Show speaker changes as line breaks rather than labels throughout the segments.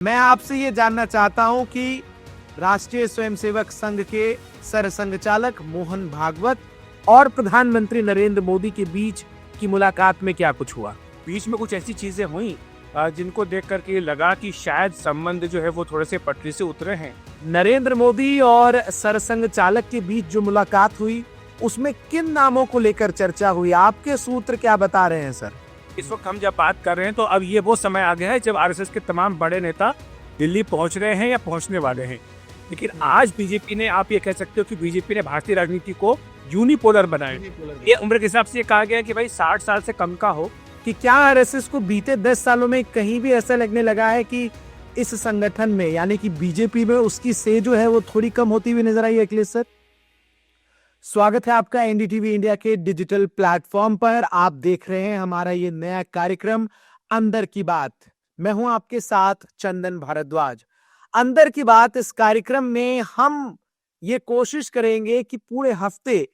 मैं आपसे ये जानना चाहता हूं कि राष्ट्रीय स्वयंसेवक संघ के सरसंघचालक मोहन भागवत और प्रधानमंत्री नरेंद्र मोदी के बीच की मुलाकात में क्या कुछ हुआ।
बीच में कुछ ऐसी चीजें हुई जिनको देख करके लगा कि शायद संबंध जो है वो थोड़े से पटरी से उतरे हैं।
नरेंद्र मोदी और सरसंघचालक के बीच जो मुलाकात हुई उसमें किन नामों को लेकर चर्चा हुई, आपके सूत्र क्या बता रहे हैं सर?
इस वक्त हम जब बात कर रहे हैं तो अब ये वो समय आ गया है जब आरएसएस के तमाम बड़े नेता दिल्ली पहुंच रहे हैं या पहुंचने वाले हैं। लेकिन आज बीजेपी ने, आप ये कह सकते हो कि बीजेपी ने भारतीय राजनीति को यूनिपोलर बनाया। ये उम्र के हिसाब से ये कहा गया कि भाई 60 साल से कम का हो।
कि क्या आरएसएस को बीते 10 सालों में कहीं भी ऐसा लगने लगा है कि इस संगठन में यानी कि बीजेपी में उसकी से जो है वो थोड़ी कम होती हुई नजर आई है? अखिलेश सर, स्वागत है आपका एनडीटीवी इंडिया के डिजिटल प्लेटफॉर्म पर। आप देख रहे हैं हमारा ये नया कार्यक्रम अंदर की बात। मैं हूं आपके साथ चंदन भारद्वाज। अंदर की बात इस कार्यक्रम में हम ये कोशिश करेंगे कि पूरे हफ्ते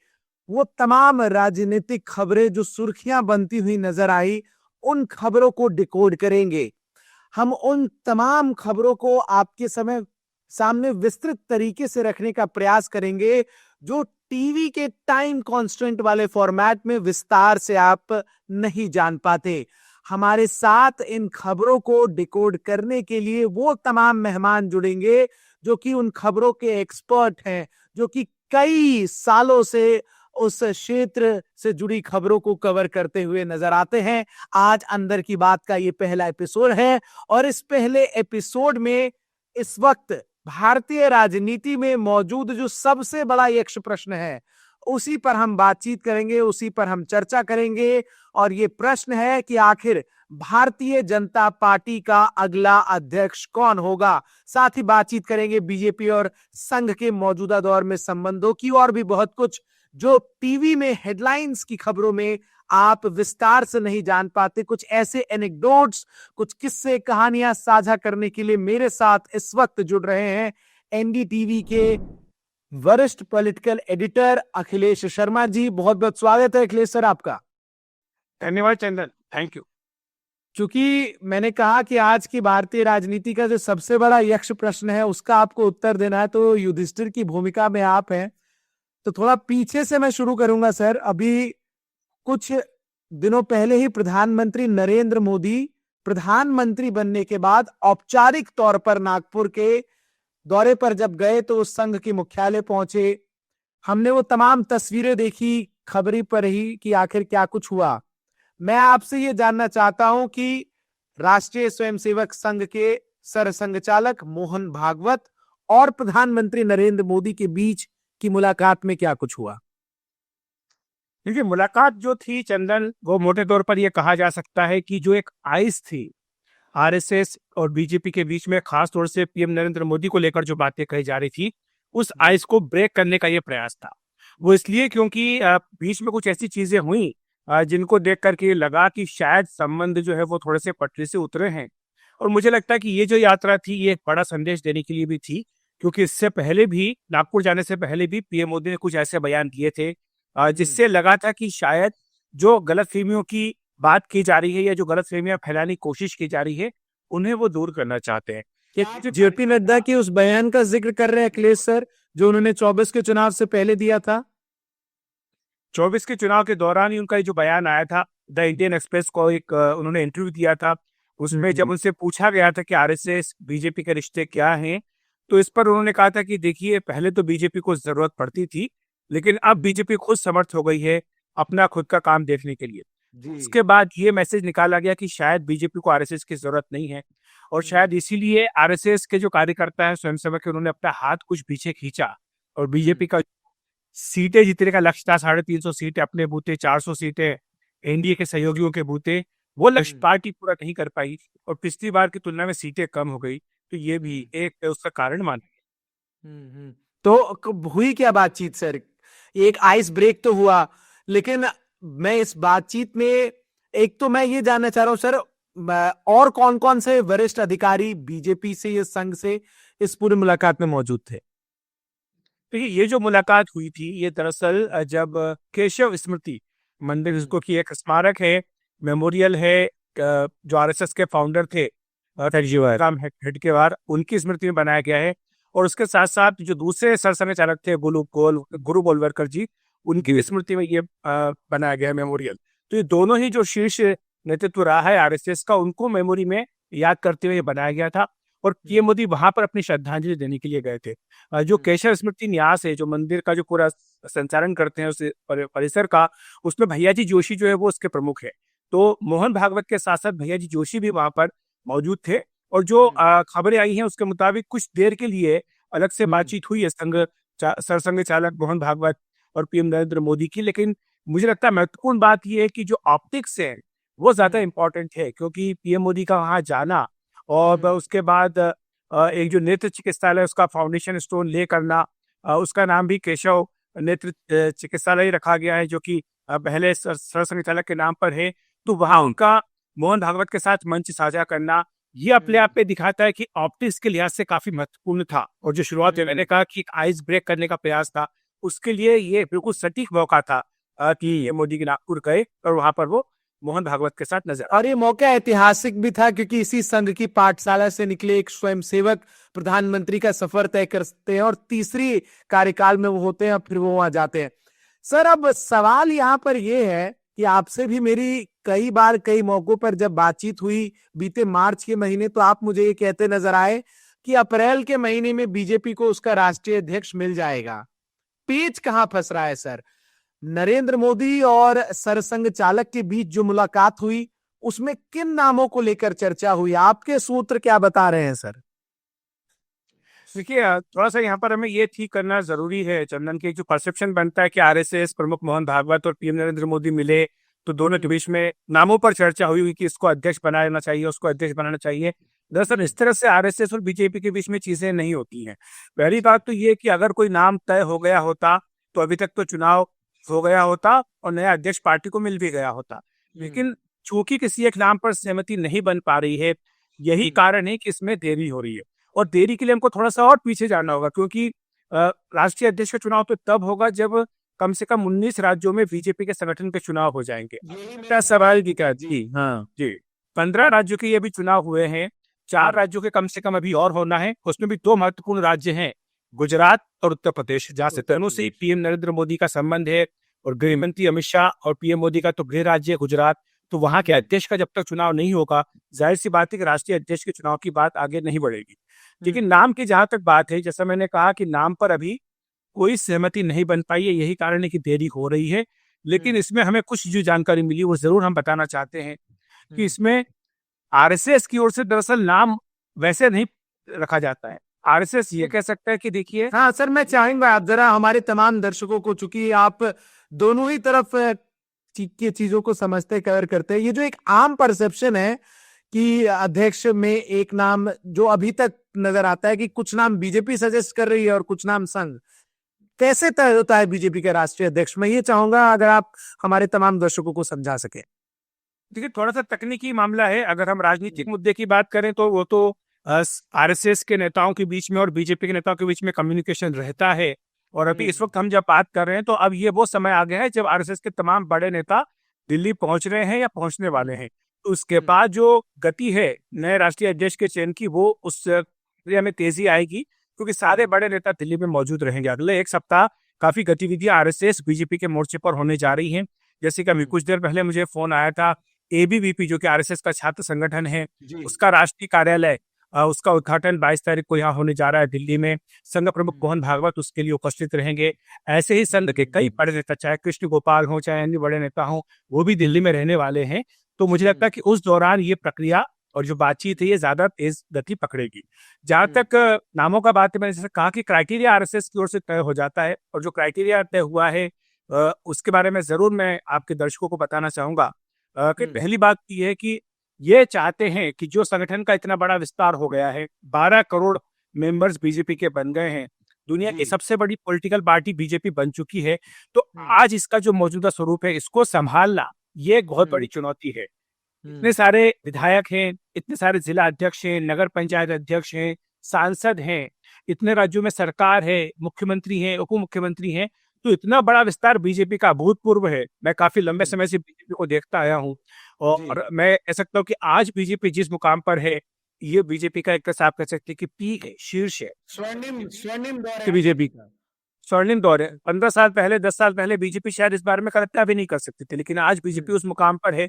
वो तमाम राजनीतिक खबरें जो सुर्खियां बनती हुई नजर आई, उन खबरों को डिकोड करेंगे। हम उन तमाम खबरों को आपके सामने विस्तृत तरीके से रखने का प्रयास करेंगे जो टीवी के टाइम कांस्टेंट वाले फॉर्मेट में विस्तार से आप नहीं जान पाते। हमारे साथ इन खबरों को डिकोड करने के लिए वो तमाम मेहमान जुड़ेंगे जो कि उन खबरों के एक्सपर्ट हैं, जो कि कई सालों से उस क्षेत्र से जुड़ी खबरों को कवर करते हुए नजर आते हैं। आज अंदर की बात का ये पहला एपिसोड है और इस पहले एपिसोड में इस वक्त भारतीय राजनीति में मौजूद जो सबसे बड़ा यक्ष प्रश्न है उसी पर हम बातचीत करेंगे, उसी पर हम चर्चा करेंगे। और ये प्रश्न है कि आखिर भारतीय जनता पार्टी का अगला अध्यक्ष कौन होगा। साथ ही बातचीत करेंगे बीजेपी और संघ के मौजूदा दौर में संबंधों की और भी बहुत कुछ जो टीवी में हेडलाइंस की खबरों में आप विस्तार से नहीं जान पाते। कुछ ऐसे एनेक्डोट्स, कुछ किस्से, कहानियां साझा करने के लिए मेरे साथ इस वक्त जुड़ रहे हैं एनडीटीवी के वरिष्ठ पॉलिटिकल एडिटर अखिलेश शर्मा जी। बहुत बहुत स्वागत है अखिलेश सर आपका।
धन्यवाद चंदन, थैंक यू।
क्योंकि मैंने कहा कि आज की भारतीय राजनीति का जो सबसे बड़ा यक्ष प्रश्न है उसका आपको उत्तर देना है, तो युधिष्ठिर की भूमिका में आप हैं। तो थोड़ा पीछे से मैं शुरू करूंगा सर। अभी कुछ दिनों पहले ही प्रधानमंत्री नरेंद्र मोदी प्रधानमंत्री बनने के बाद औपचारिक तौर पर नागपुर के दौरे पर जब गए तो उस संघ के मुख्यालय पहुंचे। हमने वो तमाम तस्वीरें देखी खबरी पर ही कि आखिर क्या कुछ हुआ। मैं आपसे ये जानना चाहता हूं कि राष्ट्रीय स्वयंसेवक संघ के सरसंघचालक मोहन भागवत और प्रधानमंत्री नरेंद्र मोदी के बीच की मुलाकात में क्या कुछ हुआ।
देखिए, मुलाकात जो थी चंदन, वो मोटे तौर पर यह कहा जा सकता है कि जो एक आइस थी आरएसएस और बीजेपी के बीच में, खास तौर से पीएम नरेंद्र मोदी को लेकर जो बातें कही जा रही थी, उस आइस को ब्रेक करने का ये प्रयास था। वो इसलिए क्योंकि बीच में कुछ ऐसी चीजें हुई जिनको देख करके लगा कि शायद संबंध जो है वो थोड़े से पटरी से उतरे हैं। और मुझे लगता है कि ये जो यात्रा थी ये एक बड़ा संदेश देने के लिए भी थी, क्योंकि इससे पहले भी, नागपुर जाने से पहले भी पीएम मोदी ने कुछ ऐसे बयान दिए थे जिससे लगा था कि शायद जो गलतफहमियों की बात की जा रही है या जो गलतफहमियां फैलाने की कोशिश की जा रही है उन्हें वो दूर करना चाहते हैं।
जेपी नड्डा के उस बयान का जिक्र कर रहे हैं अखिलेश सर, जो उन्होंने 24 के चुनाव से पहले दिया था।
24 के चुनाव के दौरान ही उनका जो बयान आया था, द इंडियन एक्सप्रेस को एक उन्होंने इंटरव्यू दिया था। उसमें जब उनसे पूछा गया था कि आरएसएस बीजेपी के रिश्ते क्या हैं, तो इस पर उन्होंने कहा था कि देखिए, पहले तो बीजेपी को जरूरत पड़ती थी, लेकिन अब बीजेपी खुद समर्थ हो गई है अपना खुद का काम देखने के लिए। इसके बाद ये मैसेज निकाला गया कि शायद बीजेपी को आरएसएस की जरूरत नहीं है और शायद इसीलिए आरएसएस के जो कार्यकर्ता हैं, स्वयंसेवक के, उन्होंने अपना हाथ कुछ पीछे खींचा और बीजेपी का सीटें जीतने का लक्ष्य था, 350 सीटें अपने बूते, 400 सीटें एनडीए के सहयोगियों के बूते, वो लक्ष्य पार्टी पूरा नहीं कर पाई और पिछली बार की तुलना में सीटें कम हो गई। तो ये भी एक उसका कारण माना।
तो हुई क्या बातचीत सर? एक आइस ब्रेक तो हुआ, लेकिन मैं इस बातचीत में एक तो मैं ये जानना चाह रहा हूं सर, और कौन कौन से वरिष्ठ अधिकारी बीजेपी से या संघ से इस पूरी मुलाकात में मौजूद थे?
देखिए, ये जो मुलाकात हुई थी ये दरअसल जब केशव स्मृति मंदिर, जिसको कि एक स्मारक है, मेमोरियल है, जो आरएसएस के फाउंडर थे काम हेड के बार उनकी स्मृति में बनाया गया है। और उसके साथ साथ जो दूसरे सरसंघ चालक थे गुरु गोलवलकर जी, उनकी भी स्मृति में ये बनाया गया है मेमोरियल। तो ये दोनों ही जो शीर्ष नेतृत्व रहा है आरएसएस का, उनको मेमोरी में याद करते हुए ये बनाया गया था। और पीएम मोदी वहां पर अपनी श्रद्धांजलि देने के लिए गए थे। जो केशव स्मृति न्यास है, जो मंदिर का जो पूरा संचालन करते हैं उस परिसर का, उसमें भैयाजी जोशी जो है वो उसके प्रमुख है। तो मोहन भागवत के साथ साथ भैयाजी जोशी भी वहां पर मौजूद थे। और जो खबरें आई हैं उसके मुताबिक कुछ देर के लिए अलग से बातचीत हुई है सरसंघ चालक मोहन भागवत और पीएम नरेंद्र मोदी की। लेकिन मुझे लगता है महत्वपूर्ण बात यह है कि जो ऑप्टिक्स है वो ज्यादा इंपॉर्टेंट है, क्योंकि पीएम मोदी का वहां जाना और उसके बाद एक जो नेत्र चिकित्सालय उसका फाउंडेशन स्टोन ले करना, उसका नाम भी केशव नेत्र चिकित्सालय रखा गया है, जो कि पहले सरसंघ चालक के नाम पर है। तो वहां उनका मोहन भागवत के साथ मंच साझा करना, ये अपने आप पे दिखाता है कि ऑप्टिक्स के लिहाज से काफी महत्वपूर्ण था। और जो शुरुआत में मैंने कहा कि एक आइस ब्रेक करने का प्रयास था, उसके लिए ये बिल्कुल सटीक मौका था कि मोदी के नागपुर गए और वहां पर वो मोहन भागवत के साथ नजर।
और ये मौका ऐतिहासिक भी था क्योंकि इसी संघ की पाठशाला से निकले एक स्वयंसेवक प्रधानमंत्री का सफर तय करते हैं और तीसरी कार्यकाल में वो होते हैं, फिर वो वहां जाते हैं। सर, अब सवाल यहाँ पर यह है कि आपसे भी मेरी कई बार कई मौकों पर जब बातचीत हुई बीते मार्च के महीने, तो आप मुझे ये कहते नजर आए कि अप्रैल के महीने में बीजेपी को उसका राष्ट्रीय अध्यक्ष मिल जाएगा। पेच कहां फंस रहा है सर? नरेंद्र मोदी और सरसंघ चालक के बीच जो मुलाकात हुई उसमें किन नामों को लेकर चर्चा हुई? आपके सूत्र क्या बता रहे हैं सर?
देखिए, थोड़ा सा यहाँ पर हमें ये ठीक करना जरूरी है चंदन, की जो परसेप्शन बनता है कि आरएसएस प्रमुख मोहन भागवत और पीएम नरेंद्र मोदी मिले तो दोनों के बीच में नामों पर चर्चा हुई कि इसको अध्यक्ष बनाना चाहिए, उसको अध्यक्ष बनाना चाहिए। दरअसल इस तरह से आरएसएस और बीजेपी के बीच में चीजें नहीं होती हैं। पहली बात तो ये कि अगर कोई नाम तय हो गया होता तो अभी तक तो चुनाव हो गया होता और नया अध्यक्ष पार्टी को मिल भी गया होता। लेकिन चूंकि किसी एक नाम पर सहमति नहीं बन पा रही है, यही कारण है कि इसमें देरी हो रही है। और देरी के लिए हमको थोड़ा सा और पीछे जाना होगा, क्योंकि राष्ट्रीय अध्यक्ष का चुनाव तो तब होगा जब कम से कम 19 राज्यों में बीजेपी के संगठन के चुनाव हो जाएंगे। क्या सवाल की क्या जी? हाँ जी, 15 राज्यों के ये भी चुनाव हुए हैं, 4 राज्यों के कम से कम अभी और होना है। उसमें भी 2 महत्वपूर्ण राज्य हैं, गुजरात और उत्तर प्रदेश, जहाँ से दोनों से पीएम नरेंद्र मोदी का संबंध है। और गृह मंत्री अमित शाह और पीएम मोदी का तो गृह राज्य है गुजरात। तो वहां के अध्यक्ष का जब तक चुनाव नहीं होगा, जाहिर सी बात है कि राष्ट्रीय अध्यक्ष के चुनाव की बात आगे नहीं बढ़ेगी। लेकिन नाम की जहां तक बात है, जैसा मैंने कहा कि नाम पर अभी कोई सहमति नहीं बन पाई है, यही कारण है कि देरी हो रही है। लेकिन इसमें हमें कुछ जो जानकारी मिली वो जरूर हम बताना चाहते हैं कि इसमें आरएसएस की ओर से दरअसल नाम वैसे नहीं रखा जाता है। आरएसएस ये कह सकता है कि देखिए।
हाँ सर, मैं चाहूंगा आप जरा हमारे तमाम दर्शकों को, चूंकि आप दोनों ही तरफ की चीजों को समझते कवर करते हैं, ये जो एक आम परसेप्शन है कि अध्यक्ष में एक नाम जो अभी तक नजर आता है कि कुछ नाम बीजेपी सजेस्ट कर रही है और कुछ नाम संघ, कैसे तय होता है बीजेपी के राष्ट्रीय अध्यक्ष? मैं ये चाहूंगा अगर आप हमारे तमाम दर्शकों को समझा सके।
देखिए, थोड़ा सा तकनीकी मामला है। अगर हम राजनीतिक मुद्दे की बात करें तो वो तो आरएसएस के नेताओं के बीच में और बीजेपी के नेताओं के बीच में कम्युनिकेशन रहता है। और अभी इस वक्त हम जब बात कर रहे हैं तो अब ये वो समय आ गया है जब आरएसएस के तमाम बड़े नेता दिल्ली पहुंच रहे हैं या पहुंचने वाले हैं। तो उसके बाद जो गति है नए राष्ट्रीय अध्यक्ष के चयन की, वो उस प्रक्रिया में तेजी आएगी, क्योंकि सारे बड़े नेता दिल्ली में मौजूद रहेंगे। अगले एक सप्ताह काफी गतिविधियां आरएसएस बीजेपी के मोर्चे पर होने जा रही हैं। जैसे कि अभी कुछ देर पहले मुझे फोन आया था, एबीवीपी जो कि आरएसएस का छात्र संगठन है, उसका राष्ट्रीय कार्यालय, उसका उद्घाटन 22 तारीख को यहाँ होने जा रहा है दिल्ली में। संघ प्रमुख मोहन भागवत उसके लिए उपस्थित रहेंगे। ऐसे ही संघ के कई बड़े नेता, चाहे कृष्ण गोपाल हो चाहे अन्य बड़े नेता हो, वो भी दिल्ली में रहने वाले हैं। तो मुझे लगता है कि उस दौरान ये प्रक्रिया और जो बातचीत है ये ज्यादा तेज गति पकड़ेगी। जहां तक नामों का बात है, मैंने जैसे कहा कि क्राइटेरिया आरएसएस की ओर से तय हो जाता है, और जो क्राइटेरिया तय हुआ है उसके बारे में जरूर मैं आपके दर्शकों को बताना चाहूंगा। कि पहली बात ये है कि ये चाहते हैं कि जो संगठन का इतना बड़ा विस्तार हो गया है, 12 करोड़ मेंबर्स बीजेपी के बन गए हैं, दुनिया की सबसे बड़ी पॉलिटिकल पार्टी बीजेपी बन चुकी है। तो आज इसका जो मौजूदा स्वरूप है, इसको संभालना ये एक बहुत बड़ी चुनौती है। इतने सारे विधायक हैं, इतने सारे जिला अध्यक्ष हैं, नगर पंचायत अध्यक्ष हैं, सांसद हैं, इतने राज्यों में सरकार है, मुख्यमंत्री हैं, उप मुख्यमंत्री हैं। तो इतना बड़ा विस्तार बीजेपी का अभूतपूर्व है। मैं काफी लंबे समय से बीजेपी को देखता आया हूँ और मैं कह सकता हूँ कि आज बीजेपी जिस मुकाम पर है, ये बीजेपी का एक तरह से आप कह सकते हैं कि पीक है, शीर्ष है
स्वर्णिम दौर
कि बीजेपी का स्वर्णिम दौर है। 15 साल पहले, 10 साल पहले बीजेपी शायद इस बारे में कल्पना भी नहीं कर सकती थी, लेकिन आज बीजेपी उस मुकाम पर है।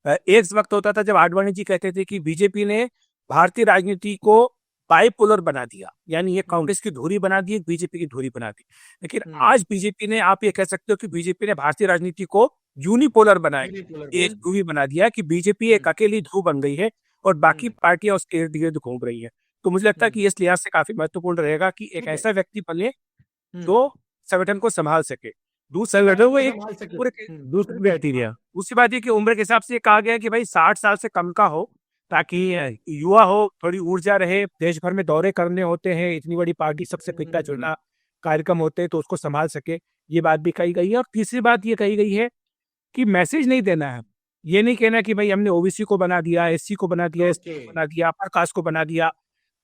एक वक्त होता था जब आडवाणी जी कहते थे कि बीजेपी ने भारतीय राजनीति को बाइपोलर बना दिया, यानी ये कांग्रेस की धुरी बना दी, बीजेपी की धुरी बना दी। लेकिन आज बीजेपी ने, आप ये कह सकते हो कि बीजेपी ने भारतीय राजनीति को यूनिपोलर बनाया, एक ध्रुवी बना दिया कि बीजेपी एक अकेली ध्रुव बन गई है और बाकी पार्टियां उसके इर्द गिर्द घूम रही है। तो मुझे लगता है कि इस लिहाज से काफी महत्वपूर्ण रहेगा कि एक ऐसा व्यक्ति बने जो संगठन को संभाल सके। दूसरी बात ये कि उम्र के हिसाब से ये कहा गया है कि भाई 60 साल से कम का हो, ताकि युवा हो, थोड़ी ऊर्जा रहे, देश भर में दौरे करने होते हैं, इतनी बड़ी पार्टी, सबसे पिछड़ा चुना कार्यक्रम होते हैं, तो उसको संभाल सके, ये बात भी कही गई है। और तीसरी बात ये कही गई है कि मैसेज नहीं देना है, ये नहीं कहना कि भाई हमने ओबीसी को बना दिया, एससी को बना दिया, एसटी को बना दिया, अपर कास्ट को बना दिया।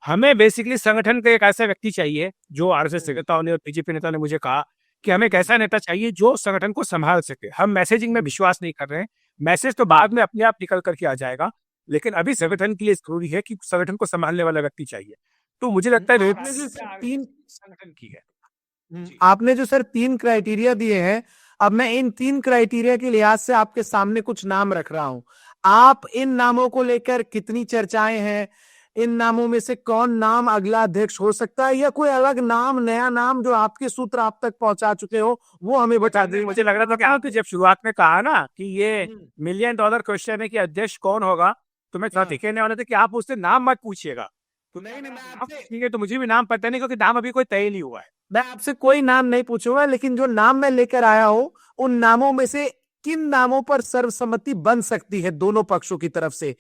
हमें बेसिकली संगठन का एक ऐसा व्यक्ति चाहिए, जो आरएसएस नेताओं ने और बीजेपी नेताओं ने मुझे कहा कि हमें एक ऐसा नेता चाहिए जो संगठन को संभाल सके। हम मैसेजिंग में विश्वास नहीं कर रहे हैं, मैसेज तो बाद में अपने आप निकल करके आ जाएगा, लेकिन अभी संगठन के लिए जरूरी है कि संगठन को संभालने वाला व्यक्ति चाहिए। तो मुझे लगता है
आपने जो सर तीन
संगठन की है।
आपने जो सर 3 क्राइटेरिया दिए हैं, अब मैं इन 3 क्राइटेरिया के लिहाज से आपके सामने कुछ नाम रख रहा हूं। आप इन नामों को लेकर कितनी चर्चाएं हैं, इन नामों में से कौन नाम अगला अध्यक्ष हो सकता है, या कोई अलग नाम, नया नाम जो आपके सूत्र आप तक पहुंचा चुके हो, वो हमें बता दें।
मुझे लग रहा था क्या, तो जब शुरुआत में कहा ना कि ये $1,000,000 क्वेश्चन है कि अध्यक्ष कौन होगा, तो मैं कहने वाला था कि आप उससे नाम मत पूछिएगा। तो ठीक है, तो मुझे भी नाम पता नहीं, क्योंकि नाम अभी कोई तय नहीं हुआ है।
मैं आपसे कोई नाम नहीं पूछूंगा, लेकिन जो नाम मैं लेकर आया हूं, उन नामों में से किन नामों पर सर्वसम्मति बन सकती है दोनों पक्षों की तरफ से?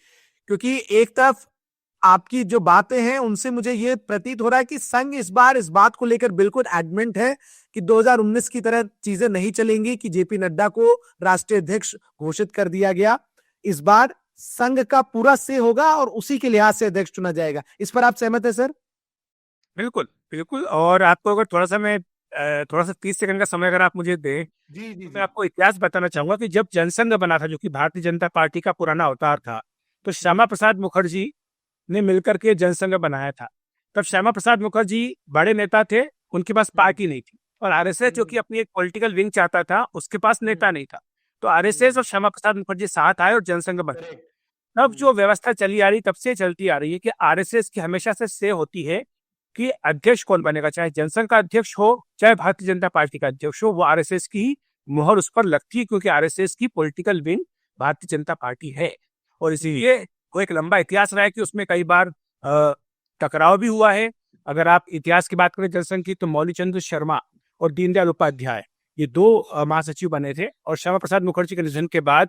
क्योंकि एक तरफ आपकी जो बातें हैं उनसे मुझे ये प्रतीत हो रहा है कि संघ इस बार इस बात को लेकर बिल्कुल एडमेंट है कि 2019 की तरह चीजें नहीं चलेंगी, कि जेपी नड्डा को राष्ट्रीय अध्यक्ष घोषित कर दिया गया। इस बार संघ का पूरा से होगा और उसी के लिहाज से अध्यक्ष चुना जाएगा। इस पर आप सहमत है सर?
बिल्कुल बिल्कुल। और आपको अगर थोड़ा सा 30 सेकंड का समय अगर आप मुझे दें, तो मैं आपको इतिहास बताना चाहूंगा कि जब जनसंघ बना था, जो कि भारतीय जनता पार्टी का पुराना अवतार था, तो श्यामा प्रसाद मुखर्जी ने मिलकर के जनसंघ बनाया था। तब श्यामा प्रसाद मुखर्जी बड़े नेता थे, उनके पास पार्टी नहीं थी, और आरएसएस जो कि अपनी एक पॉलिटिकल विंग चाहता था, उसके पास नेता नहीं था। तो आरएसएस और श्यामा प्रसाद मुखर्जी साथ आए और जनसंघ बना। तब जो व्यवस्था चली आ रही, तब से चलती आ रही है कि आरएसएस की हमेशा से होती है कि अध्यक्ष कौन बनेगा, चाहे जनसंघ का अध्यक्ष हो, चाहे भारतीय जनता पार्टी का अध्यक्ष हो, वो आरएसएस की मुहर उस पर लगती है, क्योंकि आरएसएस की political wing Bharatiya Janata party है। और इसीलिए वो एक लंबा इतिहास रहा है कि उसमें कई बार टकराव भी हुआ है। अगर आप इतिहास की बात करें जनसंघ की, तो मौलीचंद्र शर्मा और दीनदयाल उपाध्याय, ये 2 महासचिव बने थे, और श्यामा प्रसाद मुखर्जी के निधन के बाद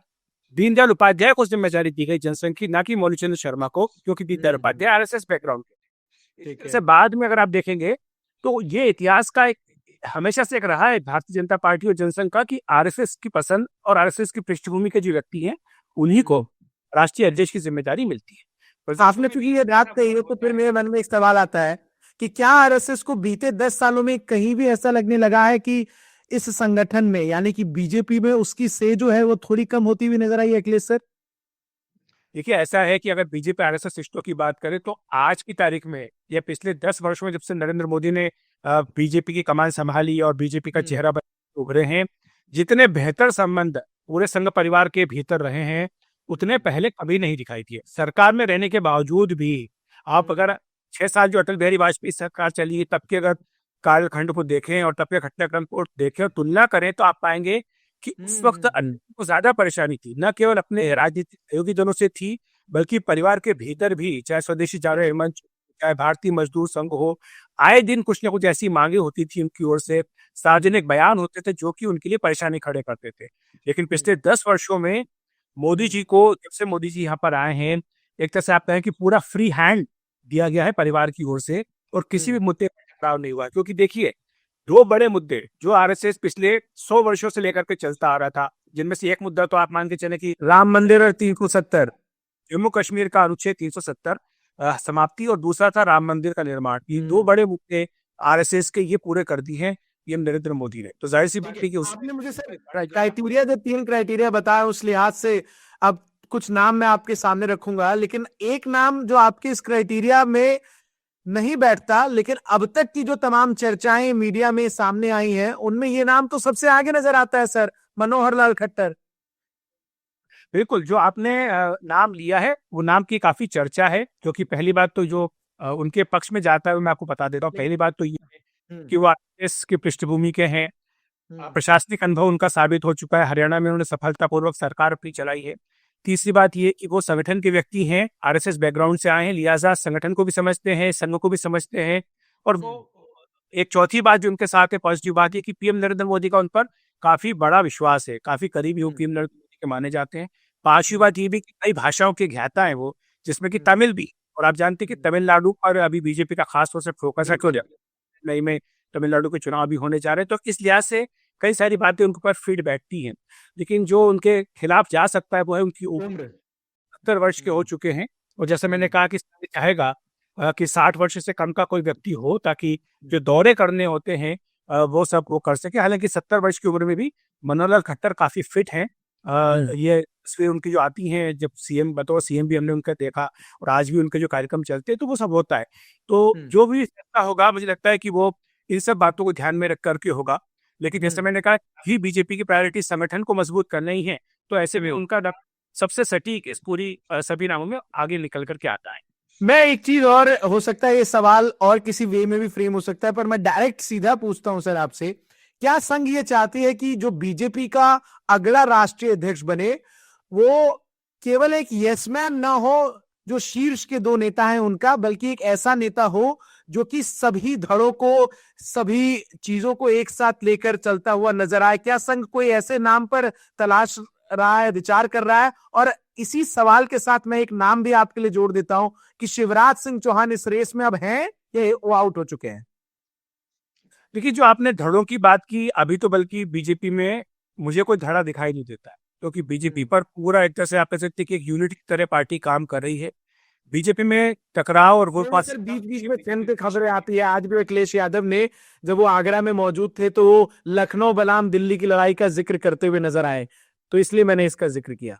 दीनदयाल उपाध्याय को जिम्मेदारी दी गई जनसंघ की, ना कि मौलीचंद्र शर्मा को, क्योंकि दीनदयाल उपाध्याय आरएसएस बैकग्राउंड के से बाद में अगर आप देखेंगे तो ये इतिहास का एक हमेशा से एक रहा है भारतीय जनता पार्टी और जनसंघ का, कि आरएसएस की पसंद और आरएसएस की पृष्ठभूमि के जो व्यक्ति हैं, उन्हीं को राष्ट्रीय अध्यक्ष की जिम्मेदारी मिलती है।
आपने चूंकि ये बात कही है, तो फिर मेरे मन में एक सवाल आता है कि क्या आरएसएस को बीते 10 सालों में कहीं भी ऐसा लगने लगा है कि इस संगठन में, यानी कि बीजेपी में, उसकी से जो है वो थोड़ी कम होती हुई नजर आई है अखिलेश सर?
देखिए, ऐसा है कि अगर बीजेपी आरएसएस रिश्तों की बात करें, तो आज की तारीख में या पिछले 10 वर्षों में, जब से नरेंद्र मोदी ने बीजेपी की कमान संभाली और बीजेपी का चेहरा उभरे हैं, जितने बेहतर संबंध पूरे संघ परिवार के भीतर रहे हैं, उतने पहले कभी नहीं दिखाई दिए। सरकार में रहने के बावजूद भी आप अगर 6 साल जो अटल बिहारी वाजपेयी सरकार चली, तब के अगर कालखंड को देखें और तब के घटनाक्रम को देखें और तुलना करें, तो आप पाएंगे कि उस वक्त को ज्यादा परेशानी थी, न केवल अपने राजनीतिक सहयोगी दलों से थी, बल्कि परिवार के भीतर भी, चाहे स्वदेशी जागरण मंच, चाहे भारतीय मजदूर संघ हो, आए दिन कुछ न कुछ ऐसी मांगे होती थी उनकी ओर से, सार्वजनिक बयान होते थे जो कि उनके लिए परेशानी खड़े करते थे। लेकिन पिछले 10 वर्षों में मोदी जी को, जब से मोदी जी यहाँ पर आए हैं, एक तरह से आप कहें कि पूरा फ्री हैंड दिया गया है परिवार की ओर से, और किसी भी मुद्दे पर टकराव नहीं हुआ। क्योंकि देखिए, 2 बड़े मुद्दे जो आरएसएस पिछले 100 वर्षों से लेकर के चलता आ रहा था, जिनमें से एक मुद्दा तो आप मान के चले कि
राम मंदिर और 370,
जम्मू कश्मीर का अनुच्छेद 370 समाप्ति, और दूसरा था राम मंदिर का निर्माण। ये 2 बड़े मुद्दे आरएसएस के ये पूरे कर दिए हैं पीएम नरेंद्र मोदी ने। तो जाहिर सी बात है कि
आपने मुझे सर क्राइटेरिया, जो 3 क्राइटेरिया बताया, उस लिहाज से अब कुछ नाम मैं आपके सामने रखूंगा, लेकिन एक नाम जो आपके इस क्राइटेरिया में नहीं बैठता, लेकिन अब तक की जो तमाम चर्चाएं मीडिया में सामने आई हैं उनमें ये नाम तो सबसे आगे नजर आता है सर, मनोहर लाल खट्टर।
बिल्कुल, जो आपने नाम लिया है वो नाम की काफी चर्चा है, क्योंकि पहली बात तो जो उनके पक्ष में जाता है वो मैं आपको बता देता हूँ। पहली बात तो ये है कि वो आईएएस की पृष्ठभूमि के हैं, प्रशासनिक अनुभव उनका साबित हो चुका है, हरियाणा में उन्होंने सफलतापूर्वक सरकार अपनी चलाई है। तीसरी बात ये कि वो संगठन के व्यक्ति हैं, आरएसएस बैकग्राउंड से आए हैं, लिहाजा संगठन को भी समझते हैं, संघ को भी समझते हैं। और वो एक चौथी बात जो उनके साथ है, पॉजिटिव बात, ये कि पीएम नरेंद्र मोदी का उन पर काफी बड़ा विश्वास है, काफी करीबी वो पीएम नरेंद्र मोदी के माने जाते हैं। पांचवी बात ये भी कि कई भाषाओं के ज्ञाता है वो, जिसमें कि तमिल भी। और आप जानते हैं कि तमिलनाडु पर अभी बीजेपी का खास तौर से फोकस है, क्यों मई में तमिलनाडु के चुनाव भी होने जा रहे हैं, तो इस लिहाज से कई सारी बातें उनके ऊपर फिट बैठती हैं। लेकिन जो उनके खिलाफ जा सकता है वो है उनकी उम्र, 70 वर्ष के हो चुके हैं। और जैसे मैंने कहा कि चाहेगा कि 60 वर्ष से कम का कोई व्यक्ति हो, ताकि जो दौरे करने होते हैं वो सब वो कर सके। हालांकि 70 वर्ष की उम्र में भी मनोहर लाल खट्टर काफी फिट हैं। ये तस्वीर उनकी जो आती हैं, जब सीएम बतौर सीएम भी हमने उनका देखा, और आज भी उनके जो कार्यक्रम चलते हैं तो वो सब होता है। तो जो भी फैसला होगा, मुझे लगता है कि वो इन सब बातों को ध्यान में रख करके होगा। लेकिन जैसे मैंने कहा, ही बीजेपी की प्रायोरिटी संगठन को मजबूत करना ही है, तो ऐसे में उनका सबसे सटीक इस पूरी सभी नामों में आगे निकल करके आता है।
मैं एक चीज और, हो सकता है ये सवाल और किसी वे में भी फ्रेम हो सकता है, पर मैं डायरेक्ट सीधा पूछता हूं सर आपसे, क्या संघ ये चाहती है कि जो बीजेपी का अगला राष्ट्रीय अध्यक्ष बने वो केवल एक यस-मैन ना हो जो शीर्ष के दो नेता हैं उनका, बल्कि एक ऐसा नेता हो जो कि सभी धड़ों को, सभी चीजों को एक साथ लेकर चलता हुआ नजर आए? क्या संघ कोई ऐसे नाम पर तलाश रहा है, विचार कर रहा है? और इसी सवाल के साथ मैं एक नाम भी आपके लिए जोड़ देता हूं कि शिवराज सिंह चौहान इस रेस में अब हैं या वो आउट हो चुके हैं?
देखिए, जो आपने धड़ों की बात की, अभी तो बल्कि बीजेपी में मुझे कोई धड़ा दिखाई नहीं देता है, क्योंकि बीजेपी पर पूरा एक तरह से आप कह सकते हैं कि एक यूनिट की तरह पार्टी काम कर रही है। बीजेपी में टकराव और
सर बीच बीच में चंद खबरें आती है, आज भी अखिलेश यादव ने जब वो आगरा में मौजूद थे तो वो लखनऊ बनाम दिल्ली की लड़ाई का जिक्र करते हुए नजर आए, तो इसलिए मैंने इसका जिक्र किया।